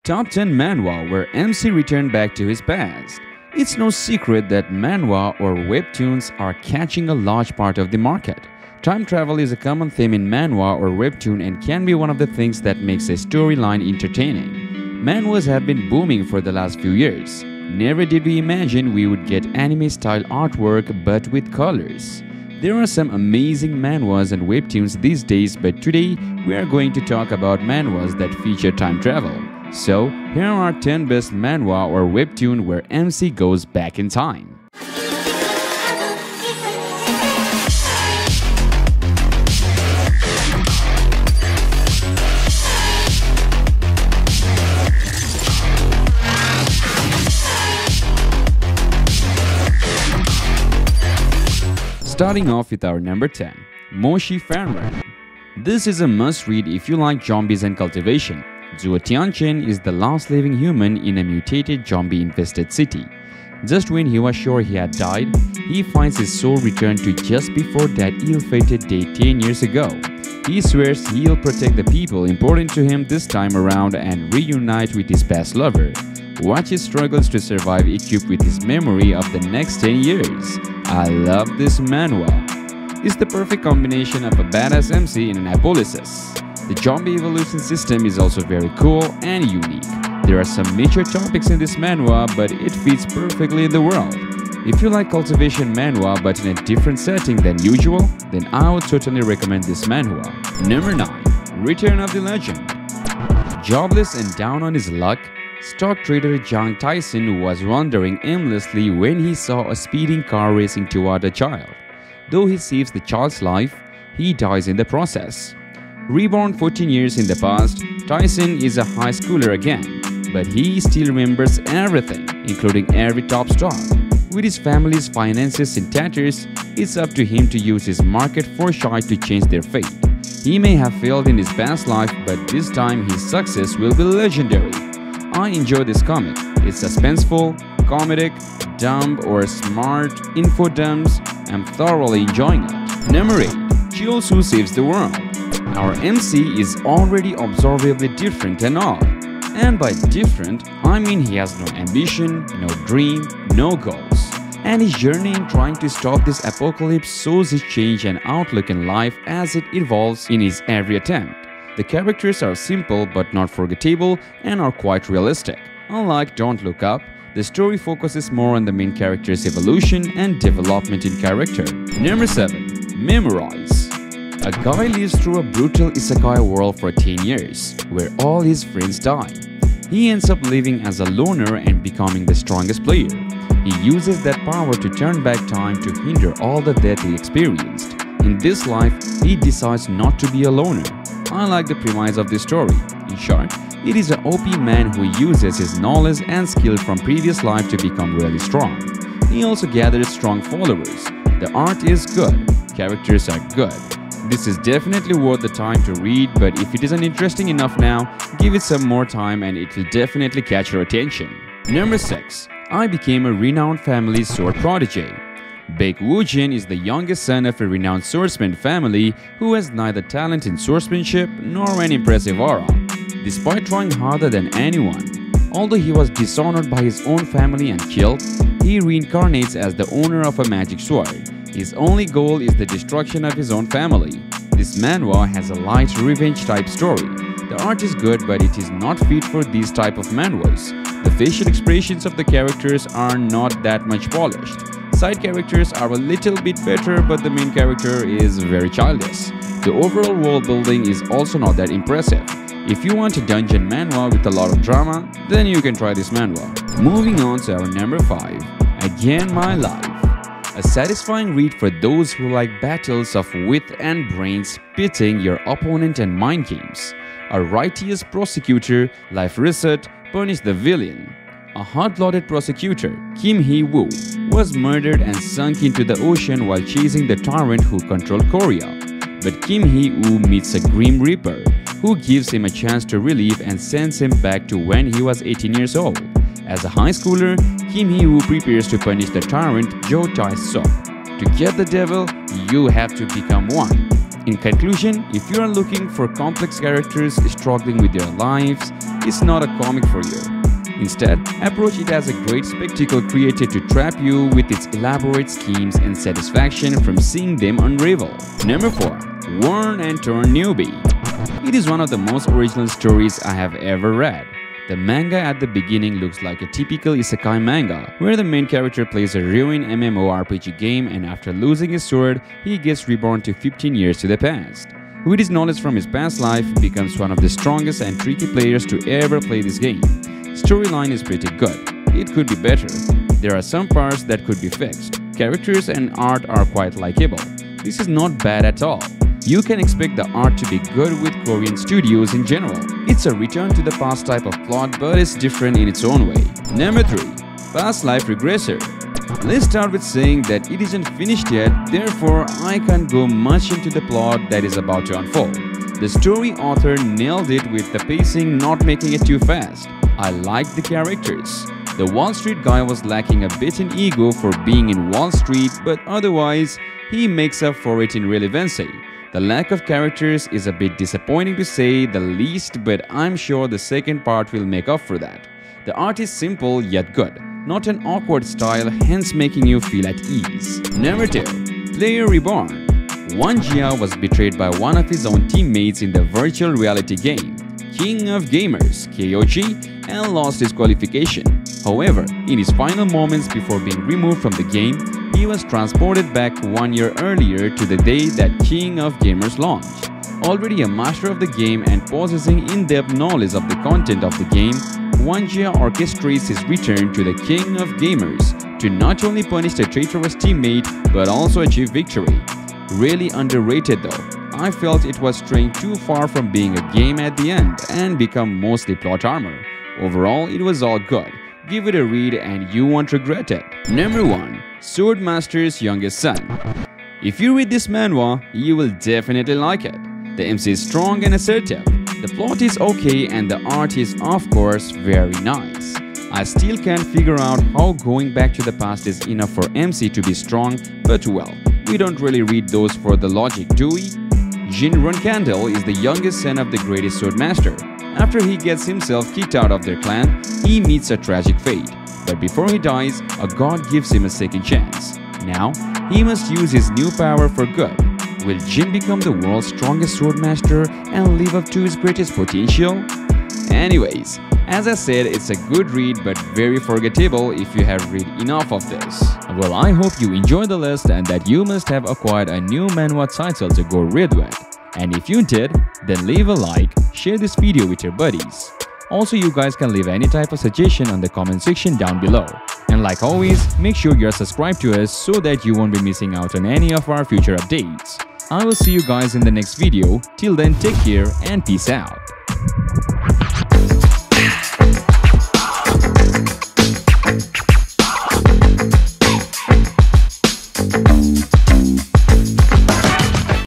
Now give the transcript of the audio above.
Top 10 Manhwa where MC returned back to his past. It's no secret that manhwa or webtoons are catching a large part of the market. Time travel is a common theme in manhwa or webtoon and can be one of the things that makes a storyline entertaining. Manhwas have been booming for the last few years. Never did we imagine we would get anime-style artwork but with colors. There are some amazing manhwas and webtoons these days, but today we are going to talk about manhwas that feature time travel. So, here are 10 best manhwa or webtoon where MC goes back in time. Starting off with our number 10, Moshi Fanren. This is a must-read if you like zombies and cultivation. Zuo Tianchen is the last living human in a mutated zombie-infested city. Just when he was sure he had died, he finds his soul returned to just before that ill-fated day 10 years ago. He swears he'll protect the people important to him this time around and reunite with his past lover. Watch his struggles to survive equipped with his memory of the next 10 years. I love this manhwa. It's the perfect combination of a badass MC and an apolysis. The zombie evolution system is also very cool and unique. There are some mature topics in this manhwa, but it fits perfectly in the world. If you like cultivation manhwa but in a different setting than usual, then I would totally recommend this manhwa. Number 9. Return of the Legend. Jobless and down on his luck, stock trader Jang Tyson was wandering aimlessly when he saw a speeding car racing toward a child. Though he saves the child's life, he dies in the process. Reborn 14 years in the past, Tyson is a high schooler again, but he still remembers everything, including every top stock. With his family's finances in tatters, it's up to him to use his market foresight to change their fate. He may have failed in his past life, but this time his success will be legendary. I enjoy this comic. It's suspenseful, comedic, dumb or smart info dumps. I'm thoroughly enjoying it. Number 8. Cheolsu saves the world. Our MC is already observably different and all. And by different, I mean he has no ambition, no dream, no goals. And his journey in trying to stop this apocalypse shows his change and outlook in life as it evolves in his every attempt. The characters are simple but not forgettable and are quite realistic. Unlike Don't Look Up, the story focuses more on the main character's evolution and development in character. Number 7. Memorize. A guy lives through a brutal isekai world for 10 years, where all his friends die. He ends up living as a loner and becoming the strongest player. He uses that power to turn back time to hinder all the death he experienced. In this life, he decides not to be a loner. I like the premise of this story. In short, it is an OP man who uses his knowledge and skill from previous life to become really strong. He also gathers strong followers. The art is good, characters are good. This is definitely worth the time to read, but if it isn't interesting enough now, give it some more time and it will definitely catch your attention. Number 6. I became a renowned family's sword prodigy. Baek Woojin is the youngest son of a renowned swordsman family who has neither talent in swordsmanship nor an impressive aura. Despite trying harder than anyone, although he was dishonored by his own family and killed, he reincarnates as the owner of a magic sword. His only goal is the destruction of his own family. This manhwa has a light revenge type story. The art is good, but it is not fit for these type of manhwas. The facial expressions of the characters are not that much polished. Side characters are a little bit better, but the main character is very childish. The overall world building is also not that impressive. If you want a dungeon manhwa with a lot of drama, then you can try this manhwa. Moving on to our number 5, Again My Life. A satisfying read for those who like battles of wit and brains pitting your opponent and mind games. A righteous prosecutor, Life Reset, punished the villain. A hot-blooded prosecutor, Kim Hee-woo, was murdered and sunk into the ocean while chasing the tyrant who controlled Korea. But Kim Hee-woo meets a Grim Reaper, who gives him a chance to relive and sends him back to when he was 18 years old. As a high schooler, Kim Hee-woo prepares to punish the tyrant Jo Tae-suk. To get the devil, you have to become one. In conclusion, if you are looking for complex characters struggling with their lives, it's not a comic for you. Instead, approach it as a great spectacle created to trap you with its elaborate schemes and satisfaction from seeing them unravel. Number 4. Worn and Torn Newbie. It is one of the most original stories I have ever read. The manga at the beginning looks like a typical isekai manga, where the main character plays a ruined MMORPG game and after losing his sword, he gets reborn to 15 years to the past. With his knowledge from his past life, becomes one of the strongest and tricky players to ever play this game. Storyline is pretty good. It could be better. There are some parts that could be fixed. Characters and art are quite likable. This is not bad at all. You can expect the art to be good with Korean studios in general. It's a return to the past type of plot, but it's different in its own way. Number 3. Past Life Regressor. Let's start with saying that it isn't finished yet, therefore I can't go much into the plot that is about to unfold. The story author nailed it with the pacing, not making it too fast. I liked the characters. The Wall Street guy was lacking a bit in ego for being in Wall Street, but otherwise, he makes up for it in relevancy. The lack of characters is a bit disappointing to say the least, but I'm sure the second part will make up for that. The art is simple yet good, not an awkward style, hence making you feel at ease. Number 2. Player Reborn. Won Jia was betrayed by one of his own teammates in the virtual reality game, King of Gamers, KOG, and lost his qualification. However, in his final moments before being removed from the game, he was transported back 1 year earlier to the day that King of Gamers launched. Already a master of the game and possessing in-depth knowledge of the content of the game, Won Jia orchestrates his return to the King of Gamers to not only punish the traitorous teammate but also achieve victory. Really underrated though. I felt it was straying too far from being a game at the end and become mostly plot armor. Overall, it was all good. Give it a read and you won't regret it. Number 1. Swordmaster's Youngest Son. If you read this manhwa, you will definitely like it. The MC is strong and assertive. The plot is okay and the art is of course very nice. I still can't figure out how going back to the past is enough for MC to be strong, but well, we don't really read those for the logic, do we? Jin Runkandel is the youngest son of the greatest Swordmaster. After he gets himself kicked out of their clan, he meets a tragic fate. But before he dies, a god gives him a second chance. Now, he must use his new power for good. Will Jin become the world's strongest Swordmaster and live up to his greatest potential? Anyways, as I said, it's a good read but very forgettable if you have read enough of this. Well, I hope you enjoyed the list and that you must have acquired a new manhwa title to go read with. And if you did, then leave a like, share this video with your buddies. Also, you guys can leave any type of suggestion on the comment section down below. And like always, make sure you're subscribed to us so that you won't be missing out on any of our future updates. I will see you guys in the next video. Till then, take care and peace out.